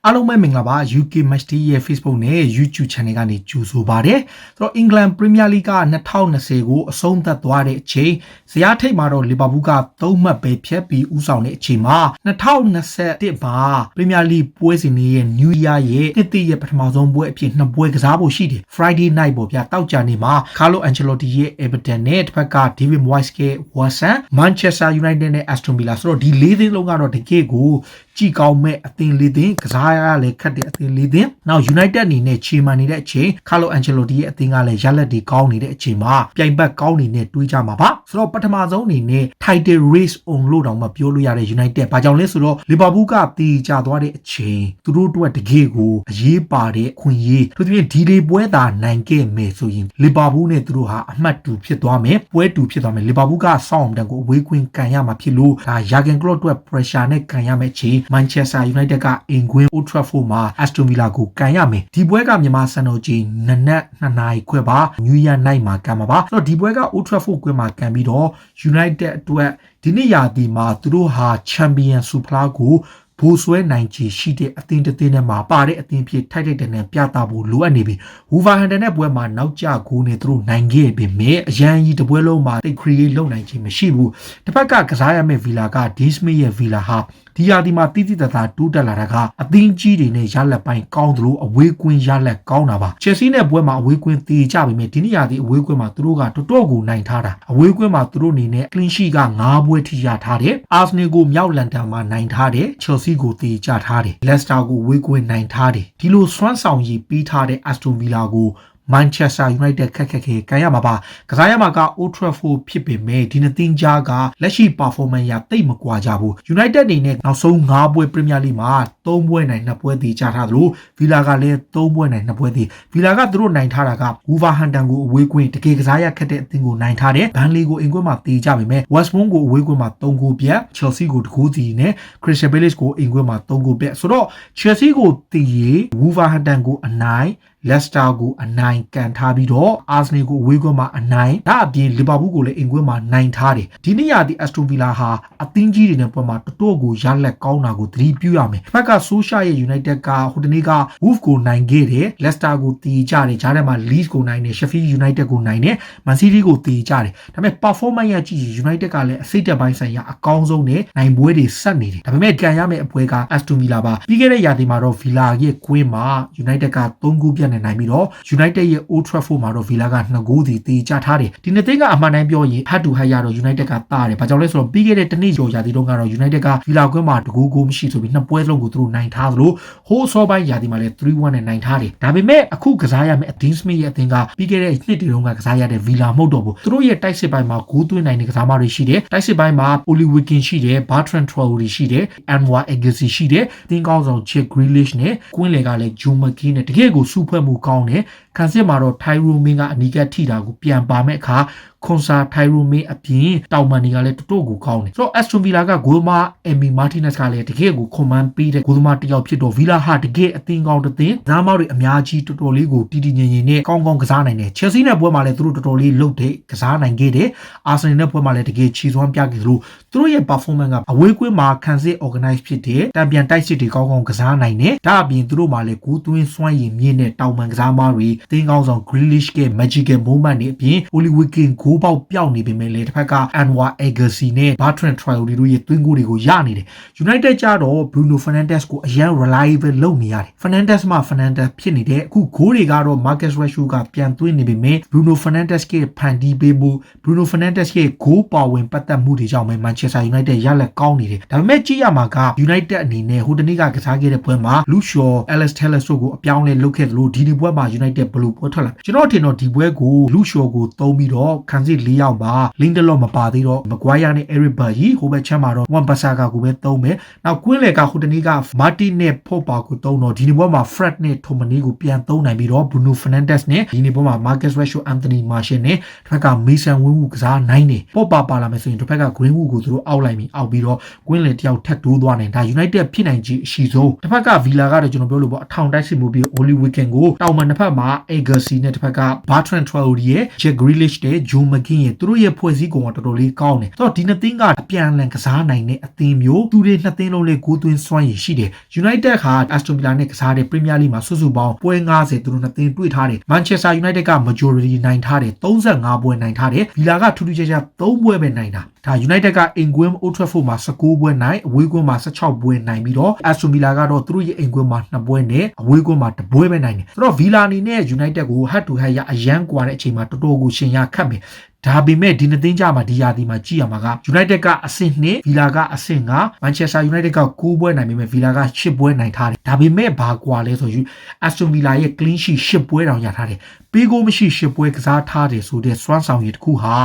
အားလုံးပဲမင်္ဂလာပါ UK Match Day ရဲ့ Facebook နဲ့ YouTube Channel ကနေကြိုဆိုပါရစေ။ဆိုတော့ England Premier League က2020ကိုအဆုံးသတ်သွားတဲ့အချိန်ဇယားထိပ်မှာတော့ Liverpool က3မှတ်ပဲဖြတ်ပြီးဦးဆောင်တဲ့အချိန်မှာ2021မှာ Premier League ပွဲစဉ်တွေရဲ့ New Year ရဲ့နှစ်သစ်ရဲ့ပထမဆုံးပွဲအဖြစ်နှစ်ပွဲကစားဖို့ရှိတယ်။ Friday night ပေါ့ဗျာတောက်ကြနေမှာ Carlo Ancelotti ရဲ့ Everton နဲ့တစ်ဖက်က David Moyes ရဲ့ West Ham Manchester United နဲ့ Aston Villa ဆိုတော့ဒီ၄သင်းလုံးကတော့တကယ့်ကိုကြည်ကောင်းမဲ့အသင်းလေးသင်းကစားရလဲခတ်တဲ့အသင်းလေးသင်းနောက် United အနေနဲ့ချီမန်နေတဲ့အချိန် Carlo Ancelotti ရဲ့အသင်းကလည်းရလက်တွေကောင်းနေတဲ့အချိန်မှာပြိုင်ဘက်ကောင်းနေတဲ့တွေးကြမှာပါဆိုတော့ပထမဆုံးအနေနဲ့ Title Race on လို့တောင်မှပြောလို့ရတဲ့ United ဘာကြောင့်လဲဆိုတော့ Liverpool ကတီးကြသွားတဲ့အချိန်သူတို့အတွက်တကယ့်ကိုအရေးပါတဲ့အခွင့်အရေးသူတို့ဒီလေးပွဲသာနိုင်ခဲ့မယ်ဆိုရင် Liverpool နဲ့သူတို့ဟာအမှတ်2ဖြစ်သွားမယ်ပွဲ2ဖြစ်သွားမယ် Liverpool က Southampton ကိုအဝေးကွင်းကန်ရမှာဖြစ်လို့ဒါ Jurgen Klopp အတွက် pressure နဲ့ကန်ရမယ့်ချိန်Manchester United ကအင်ကွင်း Old Trafford မှာ Aston Villa ကိုကန်ရမယ်ဒီပွဲကမြန်မာစံတော်ချိန်နနက်2နာရီခွဲပါ New Year night မှာကန်မှာပါဆိုတော့ဒီပွဲက Old Trafford ကွင်းမှာကန်ပြီးတော့ United အတွက်ဒီနေ့ရာသီမှာသူတို့ဟာ Champion Super ကိုဘိုးဆွဲနိုင်ချေရှိတဲ့အသင်းတစ်သင်းနဲ့မှာပါတဲ့အသင်းဖြစ်ထိုက်တဲ့နဲ့ပြသဖို့လိုအပ်နေပြီဝူဗာဟန်တန်နဲ့ပွဲမှာနောက်ကျဂိုးနဲ့သူတို့နိုင်ခဲ့ပေမဲ့အရန်ကြီးတပွဲလုံးမှာတိတ်ခရီးလုံနိုင်ခြင်းမရှိဘူးတစ်ဖက်ကကစားရမယ့်ဗီလာက Dismay ရဲ့ဗီလာဟာဒီရာဒီမှာတိတိတသာတိုးတက်လာတာကအသင်းကြီးတွေနဲ့ရလက်ပိုင်းကောင်းသလိုအဝေးကွင်းရလက်ကောင်းတာပါချယ်ဆီနဲ့ပွဲမှာအဝေးကွင်းတည်ကြပေမဲ့ဒီနေ့ရာဒီအဝေးကွင်းမှာသူတို့ကတော်တော်ကိုနိုင်ထားတာအဝေးကွင်းမှာသူတို့အနေနဲ့ clean sheet က9ပွဲထိရထားတယ်အာဆနယ်ကိုမြောက်လန်ဒန်မှာနိုင်ထားတယ်ချယ်ဆီကိုတည်ကြထားတယ်လက်စတာကိုဝေးကွင်းနိုင်ထားတယ်ဒီလိုစွမ်းဆောင်ရည်ပြီးထားတဲ့ Aston Villa ကိုManchester United ခက်ခက်ခဲကန်ရမှာပါကစားရမှာက Old Trafford ဖြစ်ပေမဲ့ဒီနှစ်သင်းကြားကလက်ရှိ performance ရတိတ်မကွာကြဘူး United အနေနဲ့နောက်ဆုံး9ပွဲ Premier League မှာ3ပွဲနိုင်2ပွဲတည်ကြထားသလို Villa ကလည်း3ပွဲနိုင်2ပွဲတည် Villa ကသူတို့နိုင်ထားတာက Wolverhampton ကိုအဝေးကွင်းတကယ်ကစားရခက်တဲ့အသင်းကိုနိုင်ထားတယ် Burnley ကိုအင်ကွင်းမှာတည်ကြပေမဲ့ West Brom ကိုအဝေးကွင်းမှာ3ဂိုးပြတ် Chelsea ကို2ဂိုးတည်နဲ့ Crystal Palace ကိုအင်ကွင်းမှာ3ဂိုးပြတ်ဆိုတော့ Chelsea ကိုတည်ရ Wolverhampton ကိုအနိုင်Leicester ကိုအနိုင်ကန်ထားပြီးတော့ Arsenal ကိုအဝေးကွင်းမှာအနိုင်ဒါအပြင် Liverpool ကိုလည်းအင်ကွင်းမှာနိုင်ထားတယ်ဒီနေ့ရာဒီ Aston Villa ဟာအသင်းကြီးတွေနဲ့ပွဲမှာတော်တော်ကိုရလက်ကောင်းတာကိုသတိပြုရမယ်ဘက်က Solskjaer ရဲ့ United ကဟိုတနေ့က Wolves ကိုနိုင်ခဲ့တယ် Leicester ကိုတီးကြတယ်ဂျားထဲမှာ Leeds ကိုနိုင်တယ် Sheffield United ကိုနိုင်တယ် Man City ကိုတီးကြတယ်ဒါပေမဲ့ performance ရကြည့် United ကလည်းအစိတ်တက်ပိုင်းဆိုင်ရာအကောင်းဆုံးနဲ့နိုင်ပွဲတွေဆက်နေတယ်ဒါပေမဲ့ကန်ရမယ့်အပွဲက Aston Villa ပါပြီးခဲ့တဲ့ရာသီမှာတော့ Villa ရဲ့ကွင်းမှာ United က3ဂိုးပြတ်နိုင်ပြီးတော့ United ရဲ့ Old Trafford မှာတော့ Villa က2ဂိုးစီတေးချထားတယ်ဒီနှစ်သင်းကအမှန်တမ်းပြောရင် head to head ရတော့ United ကတားတယ်ဘာကြောင့်လဲဆိုတော့ပြီးခဲ့တဲ့တနေ့ကျော်ရာသီတုန်းကတော့ United က Villa ကွင်းမှာ2ဂိုးဂိုးမရှိဆိုပြီးနှစ်ပွဲလုံးကိုသူတို့နိုင်ထားသလိုဟိုးစောပိုင်းရာသီမှာလည်း 3-1 နဲ့နိုင်ထားတယ်ဒါပေမဲ့အခုကစားရမယ့် Dean Smith ရဲ့အသင်းကပြီးခဲ့တဲ့နှစ်တွေတုန်းကကစားရတဲ့ Villa မဟုတ်တော့ဘူးသူတို့ရဲ့တိုက်စစ်ပိုင်းမှာဂိုးသွင်းနိုင်တဲ့ကစားမတွေရှိတယ်တိုက်စစ်ပိုင်းမှာ Oli Watkins ရှိတယ် Bertrand Traore ရှိတယ် Anwar Agassi ရှိတယ်တင်းကောင်းဆောင် Jack Grealish နဲ့ကွင်းလေကလည်း Joe McKay နဲ့တကယ်ကိုစူးဖွဲ့မှုကောင်းတယ်ခံစစ်မှာတော့ Tyrone Ming ကအနီးကပ်ထိတာကိုပြန်ပါမဲ့အခါခွန်ဆာ Tyrone Ming အပြင်တောင်မန်တွေကလည်းတော်တော်ကိုကောင်းတယ်ဆိုတော့ Aston Villa ကဂိုးသမား Emi Martinez ကလည်းတကယ်ကိုခွန်မန်းပေးတဲ့ဂိုးသမားတစ်ယောက်ဖြစ်တော့ Villa ဟာတကယ်အသင်းကောင်းတစ်သင်းဇားမောက်တွေအများကြီးတော်တော်လေးကိုတီတီငင်ငင်နဲ့ကောင်းကောင်းကစားနိုင်တယ် Chelsea နဲ့ပွဲမှာလည်းသူတို့တော်တော်လေးလှုပ်တဲ့ကစားနိုင်ခဲ့တယ် Arsenal နဲ့ပွဲမှာလည်းတကယ်ချီစွမ်းပြခဲ့သလိုသူတို့ရဲ့ performance ကအဝေးကွင်းမှာခံစစ် organize ဖြစ်တယ်တံပြန်တိုက်စစ်တွေကောင်းကောင်းကစားနိုင်တယ်ဒါအပြင်သူတို့မှာလည်းဂိုးသွင်းစွမ်းရည်မြင့်တဲ့တောင်မန်ကစားမားတွေအသင်းကောင်းဆောင် Grealish ရဲ့ magical moment တွေအပြင် Oli Watkins ဂိုးပေါက်ပျောက်နေပေမဲ့လည်းတစ်ဖက်က Anwar Agassi နဲ့ Bertrand Traore တို့ရဲ့သွင်းဂိုးတွေကိုရနေတယ် United ကြတော့ Bruno Fernandes ကိုအရန် reliable လုပ်နေရတယ် Fernandes မှာ Fernandes ဖြစ်နေတဲ့အခုဂိုးတွေကတော့ Marcus Rashford ကပြန်သွင်းနေပေမဲ့ Bruno Fernandes ရဲ့ဖန်တီးပေးမှု Bruno Fernandes ရဲ့ဂိုးပါဝင်ပတ်သက်မှုတွေကြောင့်ပဲ Manchester United ရလက်ကောင်းနေတယ်ဒါပေမဲ့ကြည့်ရမှာက United အနေနဲ့ဟိုတနေ့ကကစားခဲ့တဲ့ပွဲမှာ Luke Shaw Alex Telles တို့ကိုအပြောင်းလဲလုပ်ခဲ့သလိုဒီပွဲမှာ United ဘယ်လိုပွဲထွက်လာကျွန်တော်ထင်တော့ဒီပွဲကို Luke Shaw ကိုသုံးပြီးတော့ခံစစ်4ယောက်မှာ Lindelof မပါသေးတော့ Maguire နဲ့ Eric Bailly ဟိုဘက်ချမ်းမှာတော့ Wan-Bissaka ကိုပဲသုံးမယ်နောက်ကွင်းလေကဟိုတနေ့က Martin နဲ့ Pogba ကိုသုံးတော့ဒီပွဲမှာ Fred နဲ့ Tomine ကိုပြန်သုံးနိုင်ပြီးတော့ Bruno Fernandes နဲ့ဒီပွဲမှာ Marcus Rashford Anthony Martial နဲ့တစ်ဖက်က Mason Greenwood ကစားနိုင်တယ် Pogba ပါလာမယ်ဆိုရင်တစ်ဖက်က Greenwood ကိုသူတို့အောက်လိုက်ပြီးအောက်ပြီးတော့ကွင်းလေတယောက်ထပ်တိုးသွားနိုင်ဒါ United ဖြစ်နိုင်ခြေအရှိဆုံးတစ်ဖက်က Villa ကတော့ကျွန်တော်ပြောလို့ပေါ့အထောင်တိုက်စစ်မှုပြီး Oli Watkins ကိုတောင်မန်တစ်ဖက်မှာ Agassi နဲ့တစ်ဖက်က Bertrand Traore ရဲ့ Jack Grealish နဲ့ Joe McGinn ရဲ့သူတို့ရဲ့ဖွဲ့စည်းပုံကတော်တော်လေးကောင်းတယ်ဆိုတော့ဒီနှစ်သင်းကအပြန်အလှန်ကစားနိုင်တဲ့အသင်းမျိုးသူတွေနှစ်သင်းလုံးလေးကိုသွင်းစွမ်းရည်ရှိတယ် United က Aston Villa နဲ့ကစားတဲ့ Premier League မှာစုစုပေါင်းပွဲ90သူတို့နှစ်သင်းတွေ့ထားတယ် Manchester United က majority နိုင်ထားတယ်35ပွဲနိုင်ထားတယ် Villa ကထူးထူးခြားခြား3ပွဲပဲနိုင်တာဒါ United က အိမ်ကွင်း Old Trafford မှာ19ပွဲနိုင်အဝေးကွင်းမှာ16ပွဲနိုင်ပြီးတော့ Aston Villa ကတော့သူတို့ရဲ့အိမ်ကွင်းမှာ2ပွဲနဲ့အဝေးကွင်းမှာ1ပွဲပဲနိုင်တယ်ဆိုတော့ Villa အနေနဲ့ United ကို head to head ရအရန်ကွာတဲ့အချိန်မှာတော်တော်ကိုရှင်ရခတ်မယ်ဒါပေမဲ့ဒီနှစ်သင်းကြမှာဒီရာသီမှာကြည့်ရမှာက United ကအဆင့်2 Villa ကအဆင့်9 Manchester United က9ပွဲနိုင်ပေမဲ့ Villa က10ပွဲနိုင်ထားတယ်ဒါပေမဲ့ဘာကွာလဲဆိုတော့ Aston Villa ရဲ့ clean sheet 10ပွဲတောင်ရထားတယ်ပေးကိုမရှိ10ပွဲကစားထားတယ်ဆိုတဲ့စွမ်းဆောင်ရည်တစ်ခုဟာ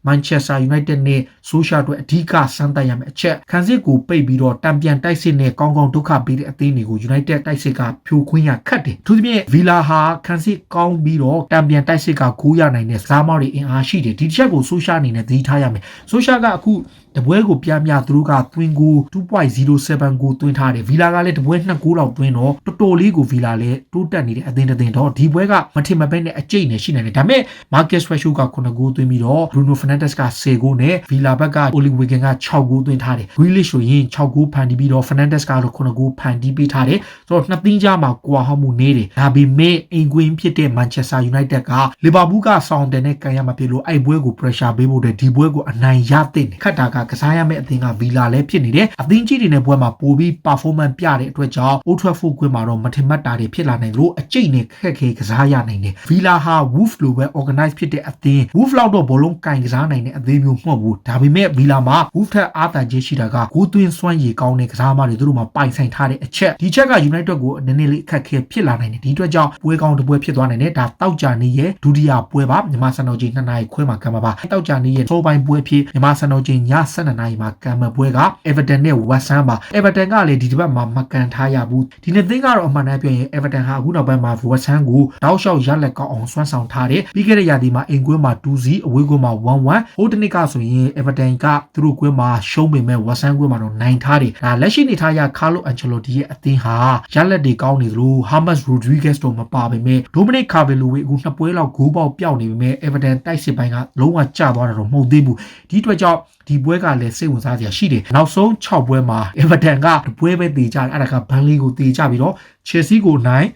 Manchester United နဲ့ Solskjaer တို့အဓိကစမ်းသပ်ရမယ့်အချက်ခံစစ်ကိုပိတ်ပြီးတော့တံပြန်တိုက်စစ်နဲ့ကောင်းကောင်းဒုက္ခပေးတဲ့အသင်းတွေကို United တိုက်စစ်ကဖြိုခွင်းရခတ်တယ်။သူသဖြင့် Villa ဟာခံစစ်ကောင်းပြီးတော့တံပြန်တိုက်စစ်ကဂိုးရနိုင်တဲ့စားမောက်တွေအင်အားရှိတယ်။ဒီတစ်ချက်ကို Solskjaer အနေနဲ့သတိထားရမယ်။ Solskjaer ကအခုတပွဲကိုပြပြသူတို့ကသွင်းကို 2.07 ကိုသွင်းထားတယ်ဗီလာကလည်းတပွဲ2ဂိုးလောက်သွင်းတော့တော်တော်လေးကိုဗီလာလည်းတိုးတက်နေတဲ့အသင်းတစ်သင်းတော့ဒီပွဲကမထင်မပဲနဲ့အကျိတ်နဲ့ရှိနေတယ်ဒါပေမဲ့ Marcus Rashford က9ဂိုးသွင်းပြီးတော့ Bruno Fernandes က10ဂိုးနဲ့ဗီလာဘက်က Oli Wigan က6ဂိုးသွင်းထားတယ် Grealish ဆိုရင်6ဂိုးဖန်တီးပြီးတော့ Fernandes ကတော့9ဂိုးဖန်တီးပေးထားတယ်ဆိုတော့နှစ်သင်းကြားမှာကွာဟမှုနေတယ်ဒါပေမဲ့အင်ကွင်းဖြစ်တဲ့ Manchester United က Liverpool ကဆောင်းတယ်နဲ့ကန်ရမှာဖြစ်လို့အဲ့ပွဲကို pressure ပေးဖို့ဒီပွဲကိုအနိုင်ရတဲ့ခတ်တာကစားရမယ့်အသင်းဗီလာလည်းဖြစ်နေတယ်အသင်းကြီးတွေနဲ့ပွဲမှာပိုပြီး performance ပြတဲ့အတွက်ကြောင့် Old Trafford ကွင်းမှာတော့မထင်မှတ်တာတွေဖြစ်လာနိုင်လို့အကျိတ်နဲ့ခက်ခဲကစားရနိုင်တယ်ဗီလာဟာ Wolf လိုပဲ organize ဖြစ်တဲ့အသင်း Wolf လောက်တော့ဘောလုံးကင်ကစားနိုင်တဲ့အသင်းမျိုးမဟုတ်ဘူးဒါပေမဲ့ဗီလာမှာ Wolf ထက်အားသာခြင်းရှိတာကဂိုးသွင်းစွမ်းရည်ကောင်းတဲ့ကစားသမားတွေသူတို့မှာပိုင်ဆိုင်ထားတဲ့အချက်ဒီချက်က United ကိုနည်းနည်းလေးအခက်ခဲဖြစ်လာနိုင်တယ်ဒီအတွက်ကြောင့်ပွဲကောင်းတစ်ပွဲဖြစ်သွားနိုင်တယ်ဒါတောက်ကြနေရဲ့ဒုတိယပွဲပါမြန်မာစံတော်ချိန်2နာရီခွဲမှာကံမှာပါတောက်ကြနေရဲ့စောပိုင်းပွဲဖြစ်မြန်မာစံတော်ချိန်ည7နာရီမှာကံမှာပွဲက Everton နဲ့ West Ham ပါ Everton ကလည်းဒီတစ်ပတ်မှာမကန်ထားရဘူးဒီနေ့သင်းကတော့အမှန်တမ်းပြောရင် Everton ဟာအခုနောက်ပိုင်းမှာ West Ham ကိုတောက်လျှောက်ရလက်ကောက်အောင်ဆွမ်းဆောင်ထားတယ်ပြီးခဲ့တဲ့ရာသီမှာအိမ်ကွင်းမှာ2-0အဝေးကွင်းမှာ1-1ဟိုတနစ်ကဆိုရင် Everton ကသူတို့ကွင်းမှာရှုံးပေမဲ့ West Ham ကွင်းမှာတော့နိုင်ထားတယ်ဒါလက်ရှိနေထားရ Carlo Ancelotti ရဲ့အသင်းဟာရလက်တွေကောင်းနေသလို James Rodriguez တို့မပါပေမဲ့ Dominic Calvert-Lewin အခုနှစ်ပွဲလောက်ဂိုးပေါက်ပျောက်နေပေမဲ့ Everton တိုက်စစ်ပိုင်းကလုံးဝကျသွားတာတော့မဟုတ်သေးဘူးဒီအတွက်ကြောင့်ဒီပွဲကလည်းစိတ်ဝင်စားစရာရှိတယ်နောက်ဆုံး6ပွဲမှာ Everton ကတပွဲပဲတည်ကြတယ်အဲ့ဒါက Burnley ကိုတည်ကြပြီးတော့ Chelsea ကိုနိုင်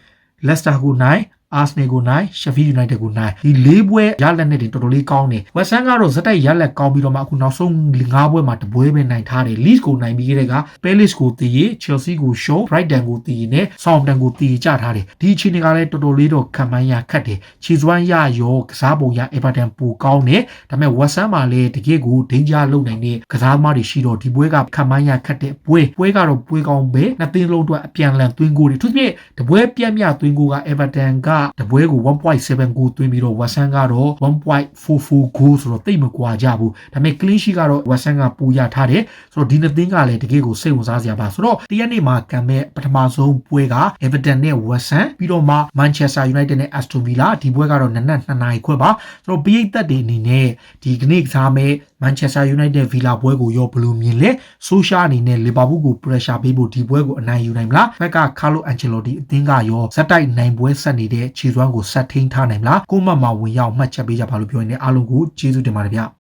Leicester ကိုနိုင် Arsenal ကိုနိုင် Sheffield United ကိုနိုင်ဒီ၄ပွဲရလက်နဲ့တော်တော်လေးကောင်းတယ် West Ham ကတော့ဇက်တိုက်ရလက်ကောင်းပြီးတော့မှအခုနောက်ဆုံး5ပွဲမှာတပွဲပဲနိုင်ထားတယ် Leeds ကိုနိုင်ပြီးခဲ့တဲ့က Palace ကိုတည်ရ Chelsea ကိုရှုံး Brighton ကိုတည်ရနဲ့ Southampton ကိုတည်ကြထားတယ်ဒီအချိန်တွေကလည်းတော်တော်လေးတော့ခံမှန်းရခတ်တယ်ခြေစွမ်းရရောကစားပုံရ Everton ပိုကောင်းတယ်ဒါပေမဲ့ West Ham မှာလည်းတကယ့်ကို danger လုပ်နိုင်တဲ့ကစားသမားတွေရှိတော့ဒီပွဲကခံမှန်းရခတ်တဲ့ပွဲကတော့ပွဲကောင်းပဲနှစ်သင်းလုံးအတွက်အပြန်လန်သွင်းဂိုးတွေသူပြည့်တပွဲပြတ်မြသွင်းဂိုးက Everton ကတပွဲကို1.7 ဂိုးသွင်းပြီးတော့ West Ham ကတော့ 1.44 ဂိုးဆိုတော့တိတ်မကွာကြဘူးဒါပေမဲ့ clean sheet ကတော့ West Ham ကပူရထားတယ်ဆိုတော့ဒီနှစ်သင်းကလည်းတကယ်ကိုစိတ်ဝင်စားစရာပါဆိုတော့တရက်နေ့မှာကံမဲ့ပထမဆုံးပွဲက Everton နဲ့ West Ham ပြီးတော့မှ Manchester United နဲ့ Aston Villa ဒီပွဲကတော့နနက်2နာရီခွဲပါဆိုတော့ပရိသတ်တွေအနေနဲ့ဒီကနေ့ကစားမဲ့ Manchester United Villa ပွဲကိုရောဘယ်လိုမြင်လဲ Solskjaer အနေနဲ့ Liverpool ကို pressure ပေးဖို့ဒီပွဲကိုအနိုင်ယူနိုင်မလားဘက်က Carlo Ancelotti အသင်းကရောဇက်တိုက်နိုင်ပွဲဆက်နေတဲ့ခြေစွမ်းကိုဆက်ထိန်းထားနိုင်မလားကိုမတ်မှာဝင်ရောက်မှတ်ချက်ပေးကြပါလို့ပြောနေအားလုံးကိုကျေးဇူးတင်ပါတယ်ဗျ